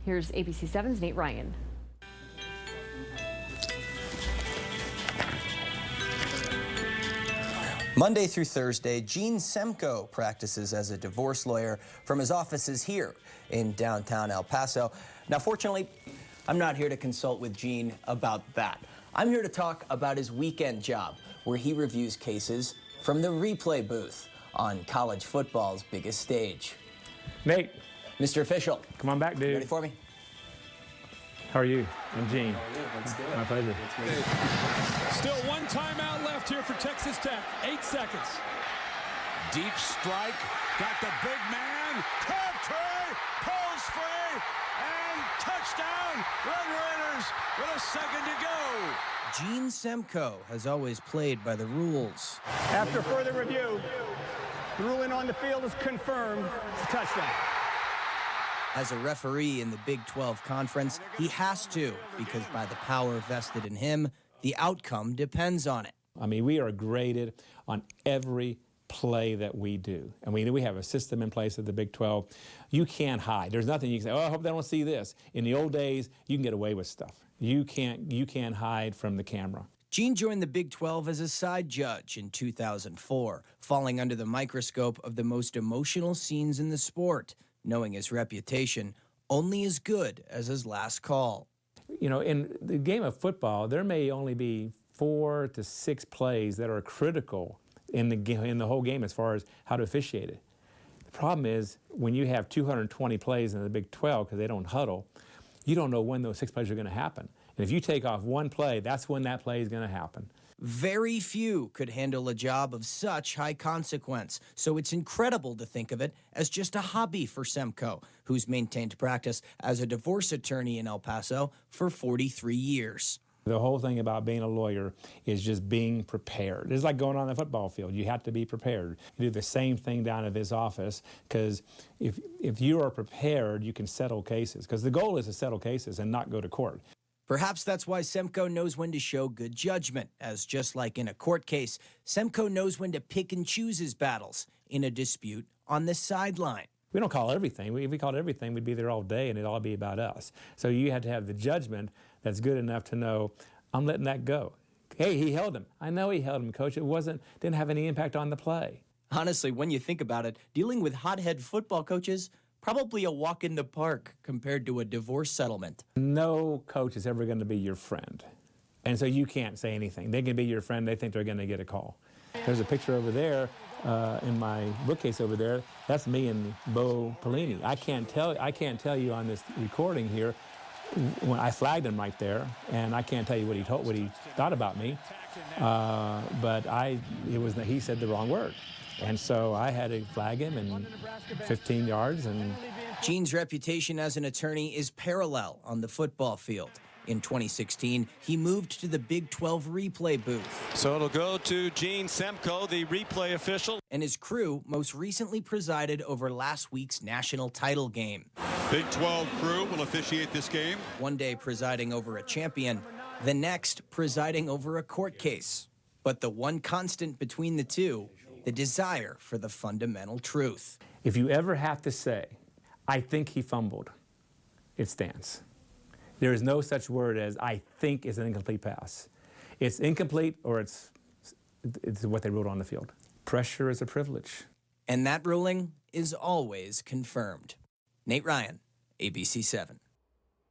Here's ABC 7's Nate Ryan. Monday through Thursday, Gene Semko practices as a divorce lawyer from his offices here in downtown El Paso. Now, fortunately, I'm not here to consult with Gene about that. I'm here to talk about his weekend job, where he reviews cases from the replay booth on college football's biggest stage. Nate. Mr. Official. Come on back, dude. Ready for me? How are you? I'm Gene. Let's do it. My pleasure. Still one timeout left here for Texas Tech. 8 seconds. Deep strike. Got the big man. Crabtree. Pulls free. And touchdown. Red Raiders with a second to go. Gene Semko has always played by the rules. After further review, the ruling on the field is confirmed. It's a touchdown. As a referee in the Big 12 Conference, he has to, because by the power vested in him, the outcome depends on it. I mean, we are graded on every play that we do. And we have a system in place at the Big 12. You can't hide. There's nothing you can say, oh, I hope they don't see this. In the old days, you can get away with stuff. You can't hide from the camera. Gene joined the Big 12 as a side judge in 2004, falling under the microscope of the most emotional scenes in the sport, knowing his reputation only as good as his last call. You know, in the game of football, there may only be 4 to 6 plays that are critical in the whole game as far as how to officiate it. The problem is when you have 220 plays in the Big 12 because they don't huddle, you don't know when those 6 plays are going to happen. And if you take off one play, that's when that play is going to happen. Very few could handle a job of such high consequence, so it's incredible to think of it as just a hobby for Semko, who's maintained practice as a divorce attorney in El Paso for 43 years. The whole thing about being a lawyer is just being prepared. It's like going on the football field. You have to be prepared. You do the same thing down at this office, because if you are prepared, you can settle cases, because the goal is to settle cases and not go to court. Perhaps that's why Semko knows when to show good judgment, as just like in a court case, Semko knows when to pick and choose his battles in a dispute on the sideline. We don't call everything. If we called everything, we'd be there all day and it'd all be about us. So you have to have the judgment that's good enough to know, I'm letting that go. Hey, he held him. I know he held him, Coach. Didn't have any impact on the play. Honestly, when you think about it, dealing with hothead football coaches, probably a walk in the park compared to a divorce settlement. No coach is ever going to be your friend. And so you can't say anything. They can be your friend. They think they're going to get a call. There's a picture over there in my bookcase over there. That's me and Bo Pelini. I can't tell you on this recording here when I flagged him right there, and I can't tell you what he thought about me. But he said the wrong word. And so I had to flag him in 15 yards. And Gene's reputation as an attorney is parallel on the football field. In 2016, he moved to the Big 12 replay booth. So it'll go to Gene Semko, the replay official. And his crew most recently presided over last week's national title game. Big 12 crew will officiate this game. One day presiding over a champion, the next presiding over a court case. But the one constant between the two, the desire for the fundamental truth. If you ever have to say, I think he fumbled, it stands. There is no such word as I think is an incomplete pass. It's incomplete, or it's what they wrote on the field. Pressure is a privilege. And that ruling is always confirmed. Nate Ryan, ABC 7.